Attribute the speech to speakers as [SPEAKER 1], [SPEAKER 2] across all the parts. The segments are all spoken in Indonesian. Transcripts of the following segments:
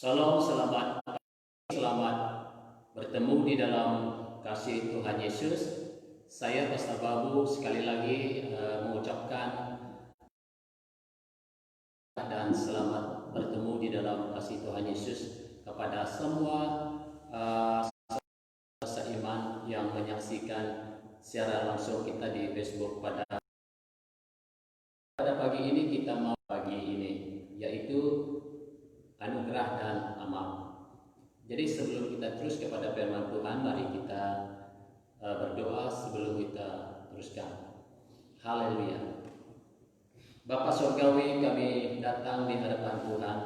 [SPEAKER 1] Salam, selamat bertemu di dalam kasih Tuhan Yesus. Saya Pastor Babu sekali lagi mengucapkan dan selamat bertemu di dalam kasih Tuhan Yesus kepada semua seiman yang menyaksikan secara langsung kita di Facebook pada pagi ini. Kita mau pagi ini yaitu anugerah dan amal. Jadi sebelum kita terus kepada firman Tuhan, mari kita berdoa sebelum kita teruskan. Haleluya. Bapa Surgawi, kami datang di hadapan Tuhan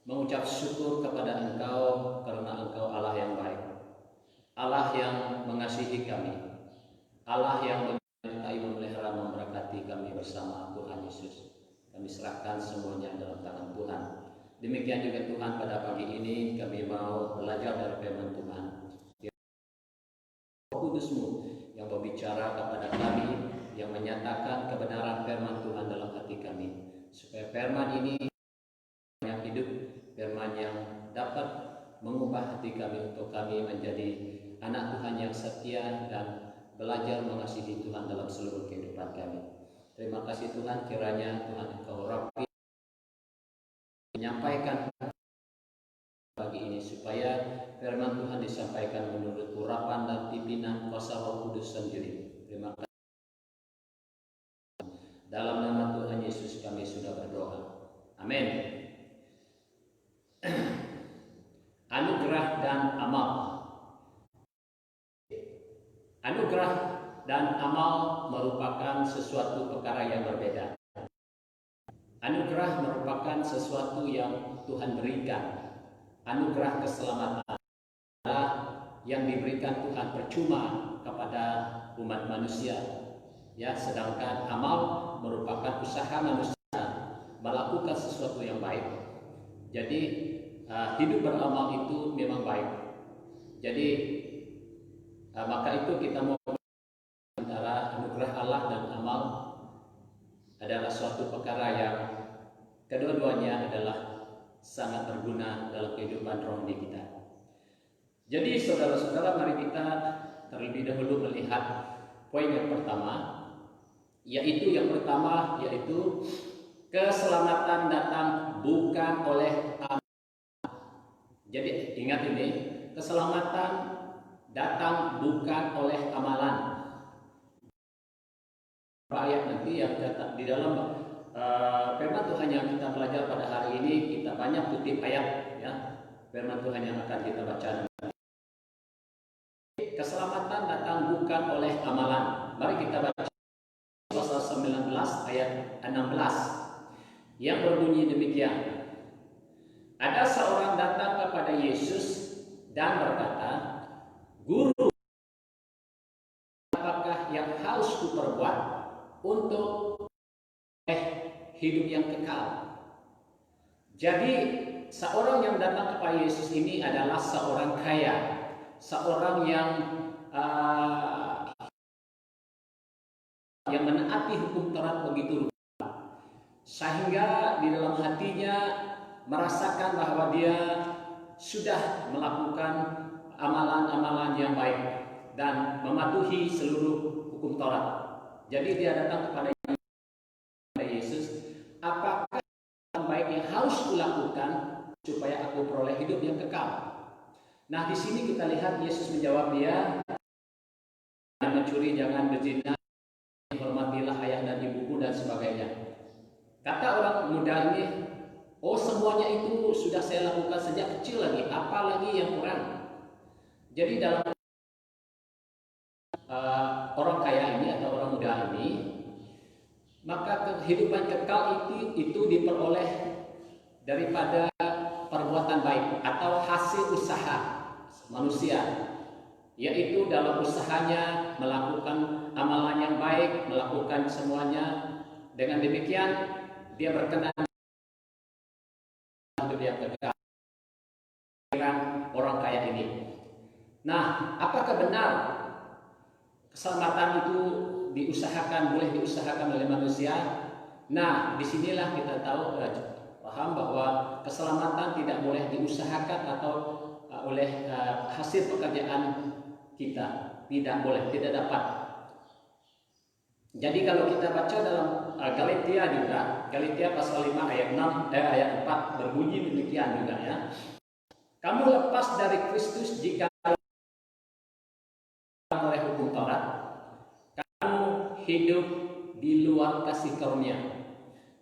[SPEAKER 1] mengucap syukur kepada Engkau karena Engkau Allah yang baik, Allah yang mengasihi kami, Allah yang menyertai, memelihara, memberkati kami bersama Tuhan Yesus. Kami serahkan semuanya dalam tangan Tuhan. Demikian juga Tuhan, pada pagi ini kami mau belajar dari firman Tuhan. Roh Kudus-Mu yang berbicara kepada kami, yang menyatakan kebenaran firman Tuhan dalam hati kami, supaya firman ini yang hidup, firman yang dapat mengubah hati kami untuk kami menjadi anak Tuhan yang setia dan belajar mengasihi Tuhan dalam seluruh kehidupan kami. Terima kasih Tuhan, kiranya Tuhan Engkau rapi menyampaikan pagi ini supaya firman Tuhan disampaikan menurut urapan dan pimpinan kuasa Roh Kudus sendiri. Terima kasih. Dalam nama Tuhan Yesus kami sudah berdoa. Amin. Anugerah dan amal. Anugerah dan amal merupakan sesuatu perkara yang berbeda. Anugerah merupakan sesuatu yang Tuhan berikan. Anugerah keselamatan yang diberikan Tuhan percuma kepada umat manusia. Ya, sedangkan amal merupakan usaha manusia melakukan sesuatu yang baik. Jadi hidup beramal itu memang baik. Jadi maka itu kita mau antara anugerah Allah dan amal adalah suatu perkara yang kedua-duanya adalah sangat berguna dalam kehidupan rohani kita. Jadi saudara-saudara, mari kita terlebih dahulu melihat poin yang pertama, yaitu keselamatan datang bukan oleh amal. Jadi ingat ini, keselamatan datang bukan oleh amalan. Ayat nanti yang di dalam firman Tuhan yang kita belajar pada hari ini, kita banyak kutip ayat ya, firman Tuhan yang akan kita baca. Keselamatan datang bukan oleh amalan. Mari kita baca pasal 19 ayat 16 yang berbunyi demikian. Ada seorang datang kepada Yesus dan berkata, "Guru, apakah yang harus kuperbuat untuk hidup yang kekal?" Jadi seorang yang datang kepada Yesus ini adalah seorang kaya, seorang yang menaati hukum Taurat begitu rupa, sehingga di dalam hatinya merasakan bahwa dia sudah melakukan amalan-amalan yang baik dan mematuhi seluruh hukum Taurat. Jadi dia datang kepada Yesus, "Apakah yang baik yang harus kulakukan supaya aku peroleh hidup yang kekal?" Nah, di sini kita lihat Yesus menjawab dia, "Jangan mencuri, jangan berzina, hormatilah ayah dan ibuku," dan sebagainya. Kata orang muda ini, "Oh, semuanya itu sudah saya lakukan sejak kecil lagi, apalagi yang kurang?" Jadi dalam orang kaya ini atau orang muda ini, maka kehidupan kekal itu diperoleh daripada perbuatan baik atau hasil usaha manusia, yaitu dalam usahanya melakukan amalan yang baik, melakukan semuanya. Dengan demikian dia berkenan hidup yang kekal. Orang kaya ini. Nah, apakah benar keselamatan itu boleh diusahakan oleh manusia? Nah, disinilah kita tahu paham bahwa keselamatan tidak boleh diusahakan atau oleh hasil pekerjaan kita, tidak boleh, tidak dapat. Jadi kalau kita baca dalam Galatia juga, Galatia pasal 5 ayat 4 berbunyi demikian juga ya. Kamu lepas dari Kristus jika oleh hukum Taurat, kamu hidup di luar kasih karunia.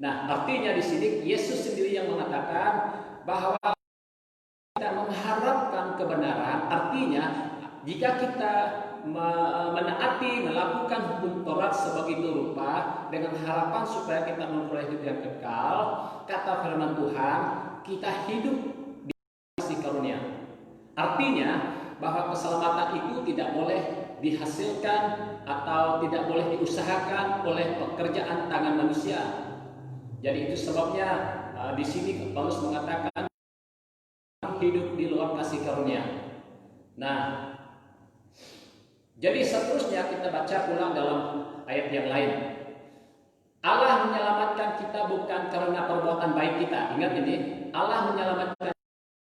[SPEAKER 1] Nah, artinya di sini Yesus sendiri yang mengatakan bahwa kita mengharapkan kebenaran, artinya jika kita menaati, melakukan hukum Taurat sebagai rupa dengan harapan supaya kita memperoleh hidup yang kekal, kata firman Tuhan, kita hidup di kasih karunia. Artinya bahwa keselamatan itu tidak boleh dihasilkan atau tidak boleh diusahakan oleh pekerjaan tangan manusia. Jadi itu sebabnya di sini Paulus mengatakan hidup di luar kasih karunia. Nah, jadi seterusnya kita baca ulang dalam ayat yang lain. Allah menyelamatkan kita bukan karena perbuatan baik kita. Ingat ini, Allah menyelamatkan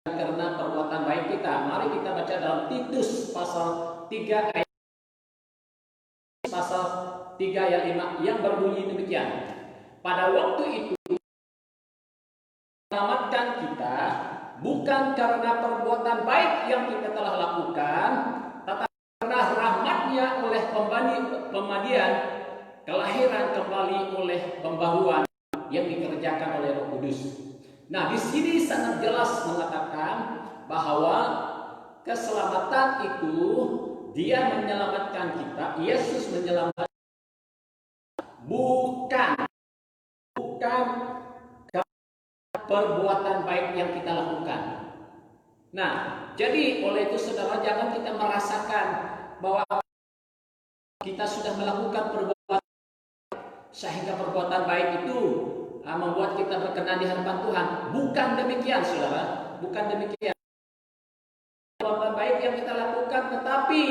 [SPEAKER 1] karena perbuatan baik kita. Mari kita baca dalam Titus pasal 3 ayat 5 yang berbunyi demikian. Pada waktu itu menyelamatkan kita bukan karena perbuatan baik yang kita telah lakukan, tetapi karena rahmat-Nya oleh pemandian kelahiran kembali oleh pembaruan yang dikerjakan oleh Roh Kudus. Nah, di sini sangat jelas mengatakan bahwa keselamatan itu Dia menyelamatkan kita, Yesus menyelamatkan, bukan perbuatan baik yang kita lakukan. Nah, jadi oleh itu saudara, jangan kita merasakan bahwa kita sudah melakukan perbuatan sehingga perbuatan baik itu membuat kita berkenan di hadapan Tuhan. Bukan demikian saudara, bukan demikian. Perbuatan baik yang kita lakukan, tetapi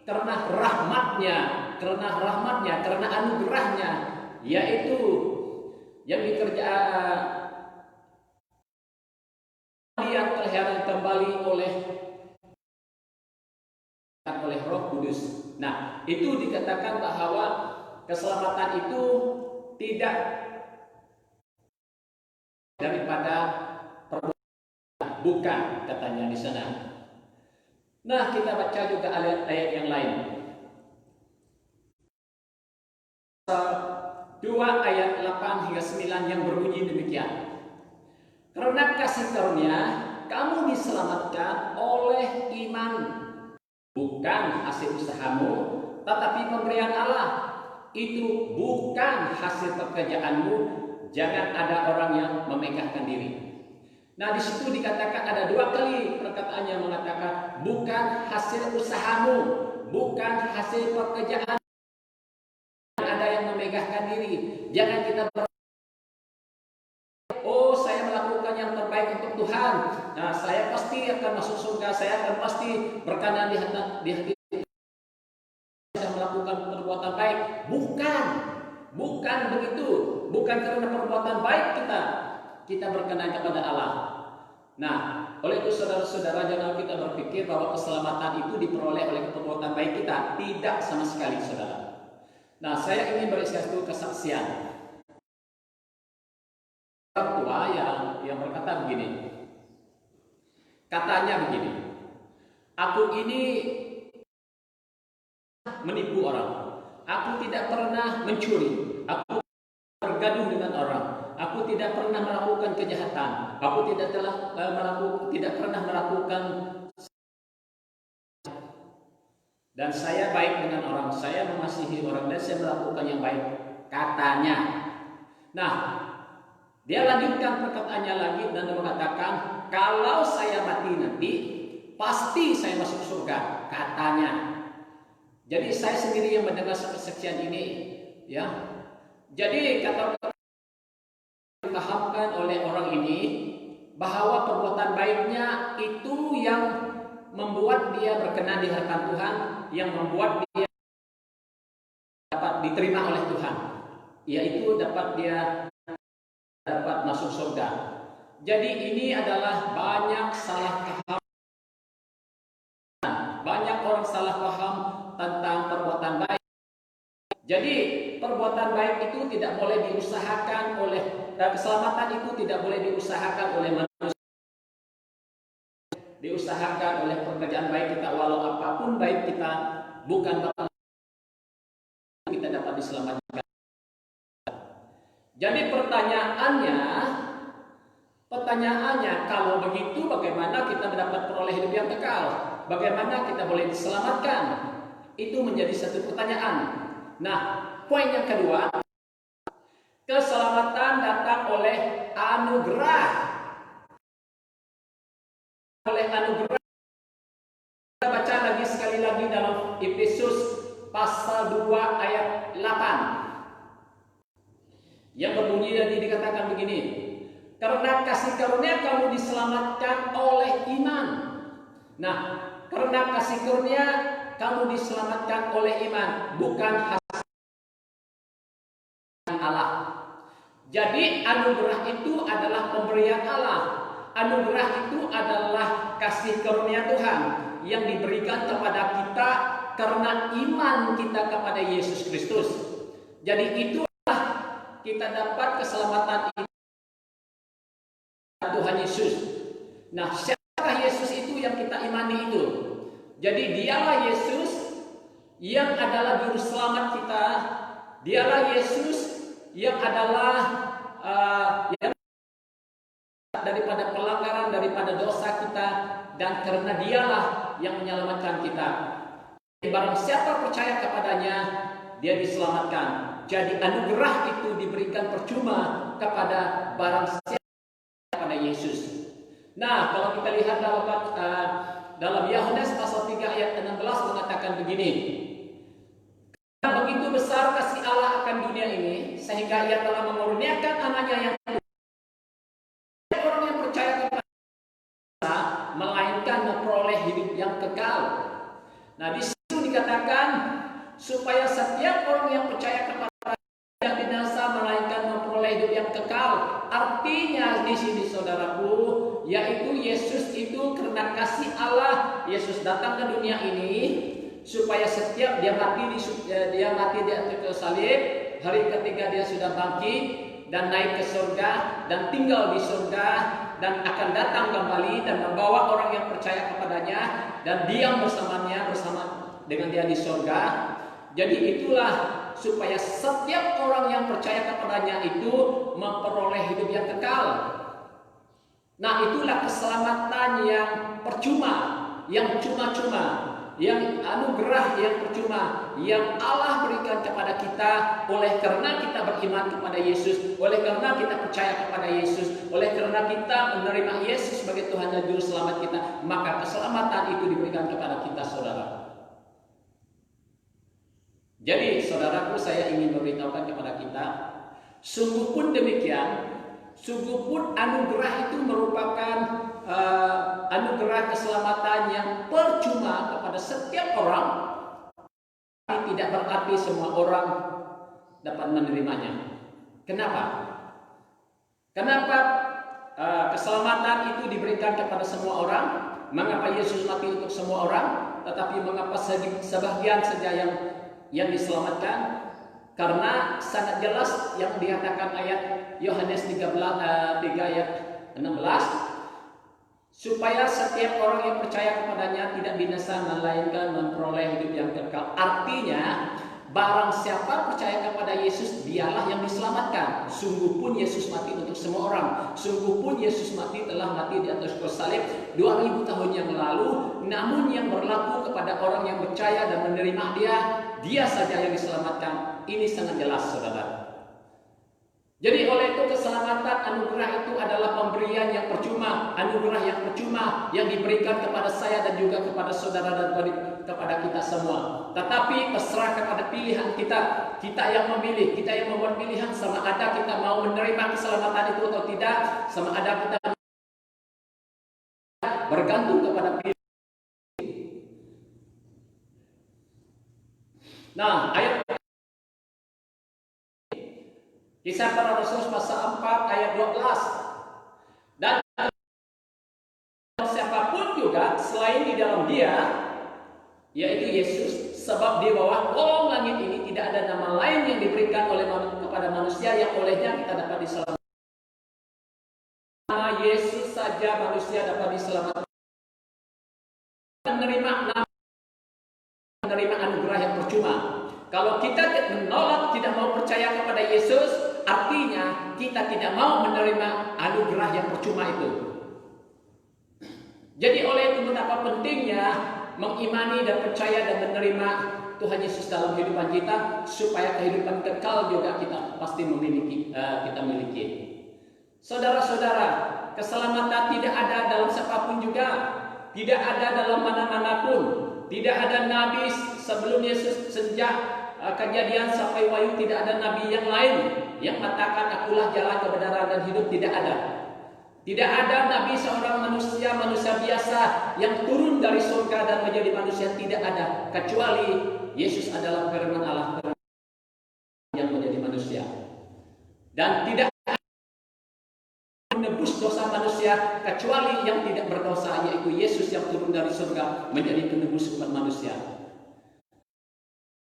[SPEAKER 1] karena rahmat-Nya, karena anugerah-Nya, yaitu yang dikerjakan dia kelahiran kembali oleh Roh Kudus. Nah, itu dikatakan bahwa keselamatan itu tidak daripada perbuatan, bukan katanya di sana. Nah, kita baca juga ayat yang lain. 2 ayat 8 hingga 9 yang berbunyi demikian. Karena kasih karunia kamu diselamatkan oleh iman, bukan hasil usahamu, tetapi pemberian Allah. Itu bukan hasil pekerjaanmu. Jangan ada orang yang memegahkan diri. Nah, di situ dikatakan ada 2 kali perkataannya mengatakan bukan hasil usahamu, bukan hasil pekerjaan. Ada yang memegahkan diri. Jangan kita saya melakukan yang terbaik untuk Tuhan. Nah, saya pasti akan masuk surga. Saya akan pasti berkenan di hati. Saya melakukan perbuatan baik. Bukan begitu. Bukan karena perbuatan baik kita berkenan kepada Allah. Nah, oleh itu saudara-saudara, jangan kita berpikir bahwa keselamatan itu diperoleh oleh perbuatan baik kita. Tidak sama sekali, saudara. Nah, saya ingin beri satu kesaksian. Orang tua yang berkata begini, katanya begini, aku ini menipu orang, aku tidak pernah mencuri, aku bergaduh dengan orang, aku tidak pernah melakukan kejahatan, aku tidak pernah melakukan, dan saya baik dengan orang, saya mengasihi orang, dan saya melakukan yang baik, katanya. Nah, dia lanjutkan perkataannya lagi dan mengatakan, kalau saya mati nanti, pasti saya masuk surga, katanya. Jadi saya sendiri yang mendengar kesaksian ini, ya. Jadi kata dipahamkan oleh orang ini bahwa perbuatan baiknya itu yang membuat dia berkenan di hadapan Tuhan, yang membuat dia dapat diterima oleh Tuhan, yaitu dapat masuk surga. Jadi ini adalah banyak salah paham, banyak orang salah paham tentang perbuatan baik. Jadi perbuatan baik itu tidak boleh diusahakan oleh, dan keselamatan itu tidak boleh diusahakan oleh manusia, diusahakan oleh pekerjaan baik kita, walau apapun baik kita, bukan kita dapat diselamatkan. Jadi pertanyaannya, kalau begitu bagaimana kita mendapat peroleh hidup yang kekal? Bagaimana kita boleh diselamatkan? Itu menjadi satu pertanyaan. Nah, poin yang kedua, keselamatan datang oleh anugerah. Oleh anugerah. Kita baca lagi sekali lagi dalam Efesus pasal 2 ayat 8. Yang berbunyi tadi dikatakan begini, karena kasih karunia kamu diselamatkan oleh iman. Nah, karena kasih karunia kamu diselamatkan oleh iman, bukan hasil Allah. Jadi anugerah itu adalah pemberian Allah. Anugerah itu adalah kasih karunia Tuhan yang diberikan kepada kita karena iman kita kepada Yesus Kristus. Jadi itulah kita dapat keselamatan ini Tuhan Yesus. Nah, siapakah Yesus itu yang kita imani itu? Jadi dialah Yesus yang adalah juru selamat kita. Dialah Yesus yang adalah yang daripada pelanggaran, daripada dosa kita, dan karena dialah yang menyelamatkan kita. Barang siapa percaya kepadanya, dia diselamatkan. Jadi anugerah itu diberikan percuma kepada barang siapa kepada Yesus. Nah, kalau kita lihat dalam Yohanes pasal 3 ayat 16 mengatakan begini. Karena begitu besar kasih Allah akan dunia ini, sehingga Ia telah mengurniakan anaknya yang orang yang percaya kepada Allah, melainkan memperoleh hidup yang kekal. Nah, di situ dikatakan supaya setiap orang yang percaya kepada tidak binasa melainkan memperoleh hidup yang kekal. Artinya di sini saudaraku, yaitu Yesus itu karena kasih Allah, Yesus datang ke dunia ini supaya setiap dia mati di atas salib, hari ketiga dia sudah bangkit dan naik ke surga dan tinggal di surga dan akan datang kembali dan membawa orang yang percaya kepadanya dan diam bersamanya bersama dengan dia di surga. Jadi itulah supaya setiap orang yang percaya kepadanya itu memperoleh hidup yang kekal. Nah, itulah keselamatan yang percuma, yang cuma-cuma, yang anugerah yang percuma, yang Allah berikan kepada kita oleh karena kita beriman kepada Yesus, oleh karena kita percaya kepada Yesus, oleh karena kita menerima Yesus sebagai Tuhan dan Juru Selamat kita, maka keselamatan itu diberikan kepada kita, saudara. Jadi saudaraku, saya ingin memberitahukan kepada kita, sungguh pun demikian, sungguh pun anugerah itu merupakan anugerah keselamatan yang percuma kepada setiap orang. Tapi tidak berarti semua orang dapat menerimanya. Kenapa? Kenapa keselamatan itu diberikan kepada semua orang? Mengapa Yesus mati untuk semua orang? Tetapi mengapa sebagian saja yang diselamatkan? Karena sangat jelas yang dikatakan ayat Yohanes 3 ayat 16, supaya setiap orang yang percaya kepadanya tidak binasa melainkan memperoleh hidup yang kekal. Artinya barang siapa percaya kepada Yesus, dialah yang diselamatkan. Sungguh pun Yesus mati untuk semua orang. Sungguh pun Yesus telah mati di atas kayu salib 2000 tahun yang lalu. Namun yang berlaku kepada orang yang percaya dan menerima dia saja yang diselamatkan. Ini sangat jelas, saudara. Jadi oleh itu keselamatan anugerah itu adalah pemberian yang percuma, anugerah yang percuma yang diberikan kepada saya dan juga kepada saudara dan kepada kita semua. Tetapi terserah kepada pilihan kita yang memilih, kita yang membuat pilihan sama ada kita mau menerima keselamatan itu atau tidak, sama ada kita bergantung kepada pilihan. Nah, ayat Kisah Para Rasul pasal 4 ayat 12. Dan Yesus, sebab di bawah kolong langit ini tidak ada nama lain yang diberikan kepada manusia yang olehnya kita dapat diselamatkan. Nama Yesus saja manusia dapat diselamatkan. Menerima anugerah yang percuma. Kalau kita menolak, tidak mau percaya kepada Yesus, artinya kita tidak mau menerima anugerah yang percuma itu. Jadi oleh itu betapa pentingnya mengimani dan percaya dan menerima Tuhan Yesus dalam kehidupan kita, supaya kehidupan kekal juga kita pasti kita miliki. Saudara-saudara, keselamatan tidak ada dalam siapapun juga, tidak ada dalam mana-mana pun, tidak ada nabi sebelum Yesus. Sejak Kejadian sampai Wahyu tidak ada nabi yang lain yang mengatakan akulah jalan kebenaran dan hidup, tidak ada. Tidak ada nabi seorang manusia biasa yang turun dari surga dan menjadi manusia, tidak ada, kecuali Yesus adalah firman Allah yang menjadi manusia. Dan tidak menebus dosa manusia kecuali yang tidak berdosa, yaitu Yesus yang turun dari surga menjadi penebus umat manusia.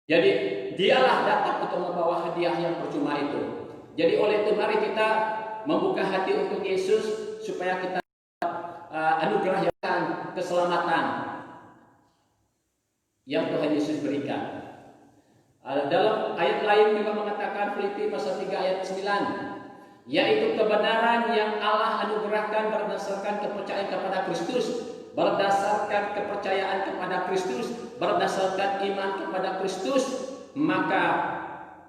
[SPEAKER 1] Jadi dialah datang untuk membawa hadiah yang percuma itu. Jadi oleh itu mari kita membuka hati untuk Yesus, supaya kita anugerah keselamatan yang Tuhan Yesus berikan. Dalam ayat lain juga mengatakan, Filipi pasal 3 ayat 9, yaitu kebenaran yang Allah anugerahkan berdasarkan kepercayaan kepada Kristus, berdasarkan kepercayaan kepada Kristus, berdasarkan iman kepada Kristus, maka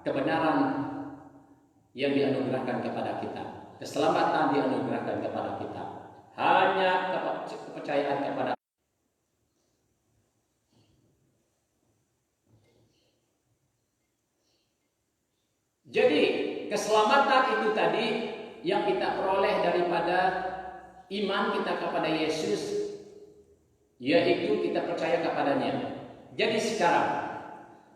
[SPEAKER 1] kebenaran yang dianugerahkan kepada kita, keselamatan dianugerahkan kepada kita, hanya kepercayaan kepada. Jadi keselamatan itu tadi yang kita peroleh daripada iman kita kepada Yesus, yaitu kita percaya kepadanya. Jadi sekarang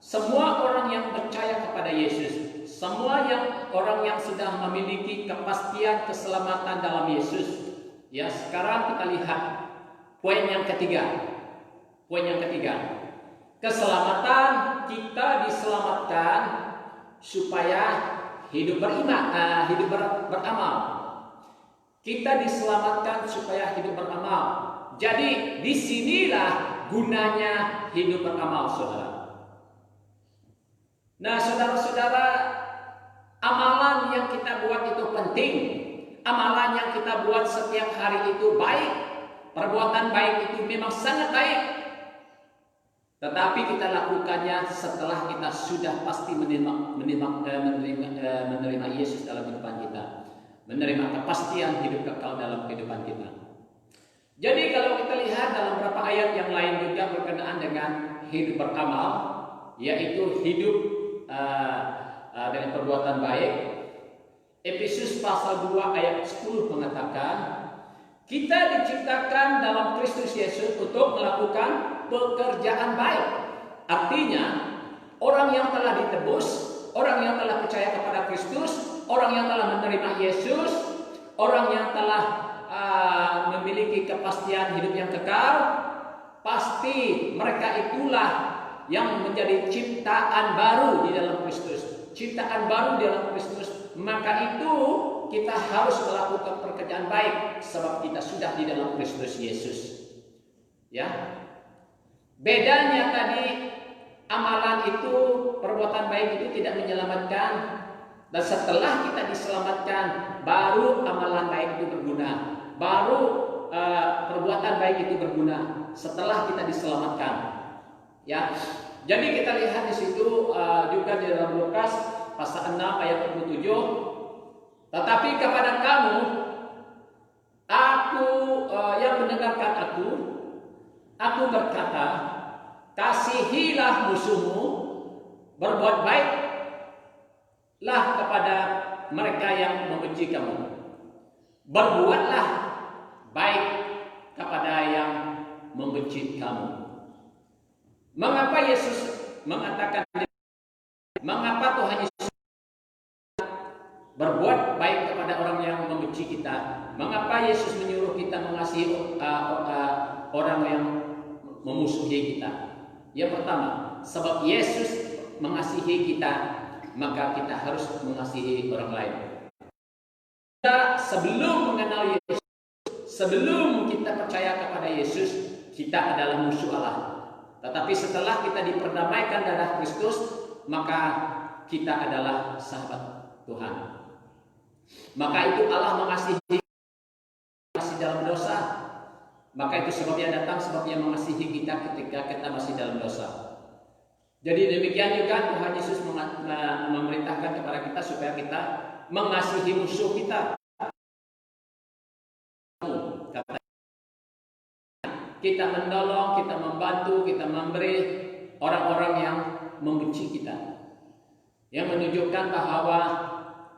[SPEAKER 1] semua orang yang percaya kepada Yesus, semua orang yang sudah memiliki kepastian keselamatan dalam Yesus, ya, sekarang kita lihat poin yang ketiga. Poin yang ketiga, keselamatan, kita diselamatkan supaya hidup beramal. Kita diselamatkan supaya hidup beramal. Jadi disinilah gunanya hidup beramal, saudara. Nah, saudara-saudara, amalan yang kita buat itu penting. Amalan yang kita buat setiap hari itu baik. Perbuatan baik itu memang sangat baik. Tetapi kita lakukannya setelah kita sudah pasti menerima Yesus dalam kehidupan kita, menerima kepastian hidup kekal dalam kehidupan kita. Jadi kalau kita lihat dalam beberapa ayat yang lain juga berkenaan dengan hidup beramal, yaitu hidup dengan perbuatan baik. Efesus pasal 2 ayat 10 mengatakan, kita diciptakan dalam Kristus Yesus untuk melakukan pekerjaan baik. Artinya, orang yang telah ditebus, orang yang telah percaya kepada Kristus, orang yang telah menerima Yesus, orang yang telah memiliki kepastian hidup yang kekal, pasti mereka itulah yang menjadi ciptaan baru di dalam Kristus. Ciptaan baru di dalam Kristus, maka itu kita harus melakukan pekerjaan baik sebab kita sudah di dalam Kristus Yesus. Ya. Bedanya tadi, amalan itu, perbuatan baik itu tidak menyelamatkan, dan setelah kita diselamatkan baru amalan baik itu berguna, baru perbuatan baik itu berguna setelah kita diselamatkan. Ya. Jadi kita lihat di situ juga di dalam Lukas pasal 6 ayat 27, tetapi kepada kamu, aku yang mendengarkan aku berkata, kasihilah musuhmu, berbuat baiklah kepada mereka yang membenci kamu, berbuatlah baik kepada yang membenci kamu. Mengapa Yesus mengatakan, mengapa Tuhan Yesus berbuat baik kepada orang yang membenci kita? Mengapa Yesus menyuruh kita mengasihi orang yang memusuhi kita? Yang pertama, sebab Yesus mengasihi kita, maka kita harus mengasihi orang lain. Kita sebelum mengenal Yesus, sebelum kita percaya kepada Yesus, kita adalah musuh Allah. Tetapi setelah kita diperdamaikan darah Kristus, maka kita adalah sahabat Tuhan. Maka itu Allah mengasihi masih dalam dosa. Maka itu sebabnya datang, sebabnya mengasihi kita ketika kita masih dalam dosa. Jadi demikian juga Tuhan Yesus memerintahkan kepada kita supaya kita mengasihi musuh kita. Kita menolong, kita membantu, kita memberi orang-orang yang membenci kita. Yang menunjukkan bahwa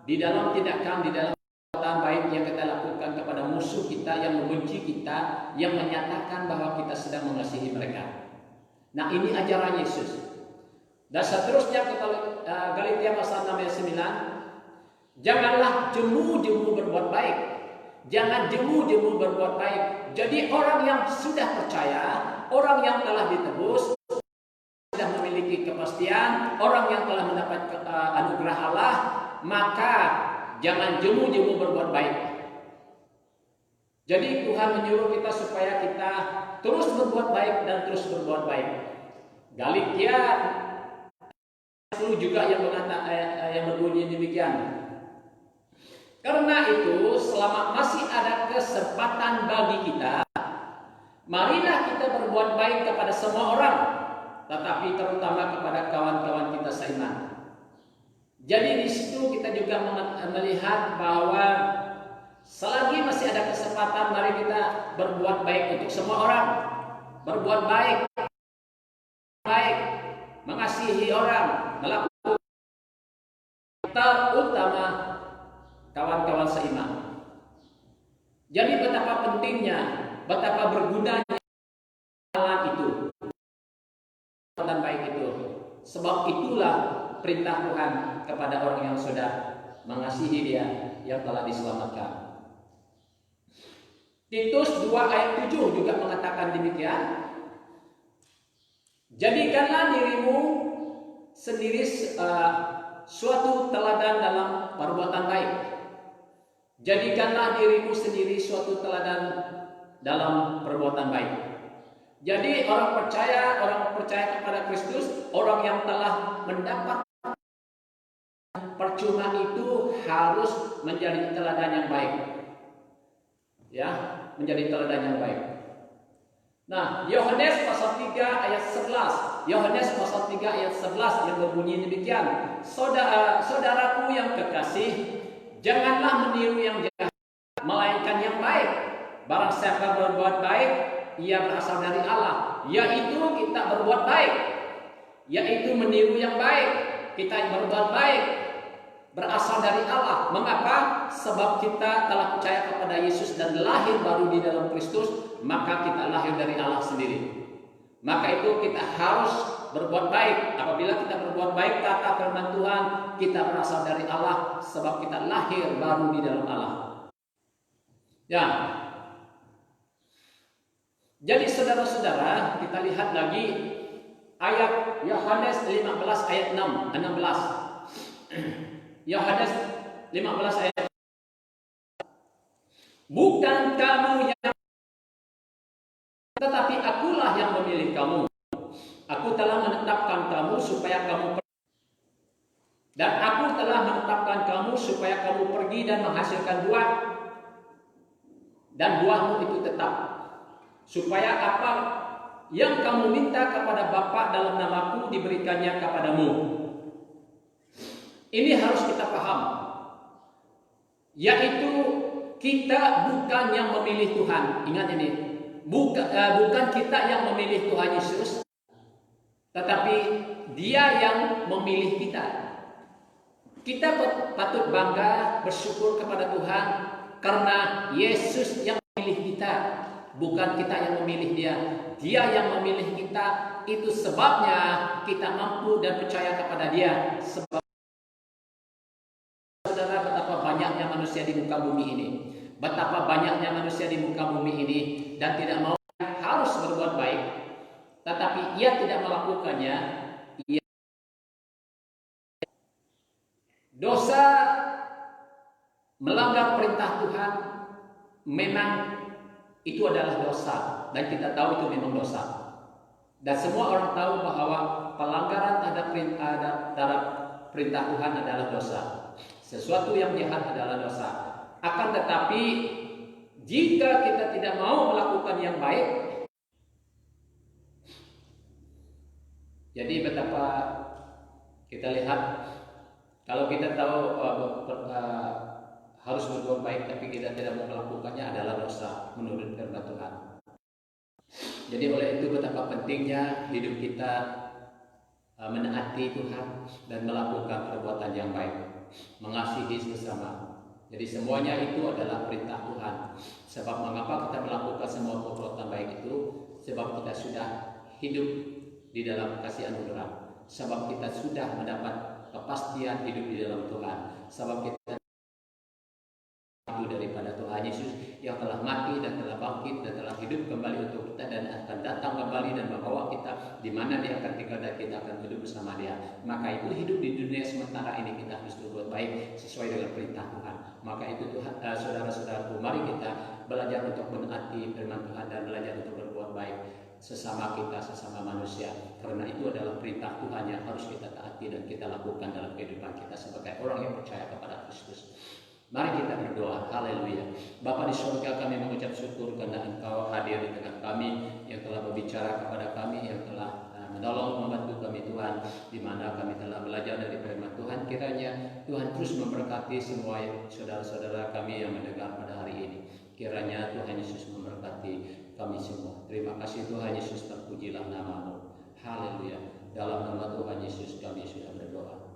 [SPEAKER 1] di dalam tindakan, di dalam perbuatan baik yang kita lakukan kepada musuh kita yang membenci kita, yang menyatakan bahwa kita sedang mengasihi mereka. Nah, ini ajaran Yesus. Dan seterusnya Galatia pasal 6 ayat 9, janganlah jemu-jemu berbuat baik. Jangan jemu-jemu berbuat baik. Jadi orang yang sudah percaya, orang yang telah ditebus, sudah memiliki kepastian, orang yang telah mendapat anugerah Allah, maka jangan jemu-jemu berbuat baik. Jadi Tuhan menyuruh kita supaya kita terus berbuat baik dan terus berbuat baik. Galatia 10 juga yang berbunyi demikian. Karena itu, selama masih ada kesempatan bagi kita, marilah kita berbuat baik kepada semua orang, tetapi terutama kepada kawan-kawan kita seiman. Jadi di situ kita juga melihat bahwa selagi masih ada kesempatan, mari kita berbuat baik untuk semua orang. Berbuat baik, mengasihi orang, melakukan terutama kawan-kawan seiman. Jadi betapa pentingnya, betapa bergunanya itu dan baik itu. Sebab itulah perintah Tuhan kepada orang yang sudah mengasihi Dia, yang telah diselamatkan. Titus 2 ayat 7 juga mengatakan demikian. Jadikanlah dirimu sendiri suatu teladan dalam perbuatan baik. Jadikanlah dirimu sendiri suatu teladan dalam perbuatan baik. Jadi orang percaya kepada Kristus, orang yang telah mendapat percuma itu harus menjadi teladan yang baik. Ya, menjadi teladan yang baik. Nah, Yohanes pasal 3 ayat 11. Yohanes pasal 3 ayat 11 yang berbunyi demikian. Saudaraku yang kekasih, janganlah meniru yang jahat, melainkan yang baik. Barang siapa berbuat baik, ia berasal dari Allah. Yaitu kita berbuat baik, yaitu meniru yang baik. Kita berbuat baik berasal dari Allah. Mengapa? Sebab kita telah percaya kepada Yesus dan lahir baru di dalam Kristus, maka kita lahir dari Allah sendiri. Maka itu kita harus berbuat baik. Apabila kita berbuat baik, kata firman Tuhan, kita berasal dari Allah sebab kita lahir baru di dalam Allah. Ya. Jadi saudara-saudara, kita lihat lagi ayat Yohanes 15 ayat 16. Yohanes 15 ayat. Bukan kamu yang, tetapi akulah yang memilih kamu. Aku telah menetapkan kamu supaya kamu pergi. Dan aku telah menetapkan kamu supaya kamu pergi dan menghasilkan buah. Dan buahmu itu tetap. Supaya apa yang kamu minta kepada Bapa dalam namaku diberikannya kepadamu. Ini harus kita paham. Yaitu kita bukan yang memilih Tuhan. Ingat ini. Bukan kita yang memilih Tuhan Yesus, tetapi Dia yang memilih kita. Kita patut bangga, bersyukur kepada Tuhan karena Yesus yang memilih kita, bukan kita yang memilih Dia. Dia yang memilih kita. Itu sebabnya kita mampu dan percaya kepada Dia. Sebab saudara, betapa banyaknya manusia di muka bumi ini. Betapa banyaknya manusia di muka bumi ini dan tidak mau harus berbuat baik, tetapi ia tidak melakukannya, ia dosa melanggar perintah Tuhan memang itu adalah dosa, dan kita tahu itu memang dosa. Dan semua orang tahu bahwa pelanggaran terhadap perintah Tuhan adalah dosa. Sesuatu yang jahat adalah dosa. Akan tetapi jika kita tidak mau melakukan yang baik, jadi betapa kita lihat kalau kita tahu harus berbuat baik tapi kita tidak mau melakukannya adalah dosa menurut firman Tuhan. Jadi oleh itu betapa pentingnya hidup kita menaati Tuhan dan melakukan perbuatan yang baik, mengasihi sesama. Jadi semuanya itu adalah perintah Tuhan. Sebab mengapa kita melakukan semua perbuatan baik itu? Sebab kita sudah hidup di dalam kasih anugerah. Sebab kita sudah mendapat kepastian hidup di dalam Tuhan. Sebab kita daripada Tuhan Yesus yang telah mati dan telah bangkit dan telah hidup kembali untuk kita dan akan datang kembali dan membawa kita di mana Dia akan tinggal dan kita akan hidup bersama Dia. Maka itu hidup di dunia sementara ini kita harus berbuat baik sesuai dengan perintah Tuhan. Maka itu Tuhan, saudara-saudaraku, mari kita belajar untuk menaati firman Tuhan dan belajar untuk berbuat baik sesama kita, sesama manusia, karena itu adalah perintah Tuhan yang harus kita taati dan kita lakukan dalam kehidupan kita sebagai orang yang percaya kepada Kristus. Mari kita berdoa. Haleluya. Bapa di surga, kami mengucap syukur karena Engkau hadir di tengah kami, yang telah berbicara kepada kami, yang telah menolong membantu kami Tuhan, di mana kami telah belajar dari firman Tuhan. Kiranya Tuhan terus memberkati semua saudara-saudara kami yang mendengar pada hari ini. Kiranya Tuhan Yesus memberkati kami semua. Terima kasih Tuhan Yesus, terpujilah nama-Mu. Haleluya. Dalam nama Tuhan Yesus kami sudah berdoa.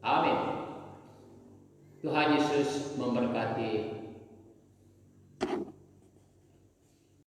[SPEAKER 1] Amin. Tuhan Yesus memberkati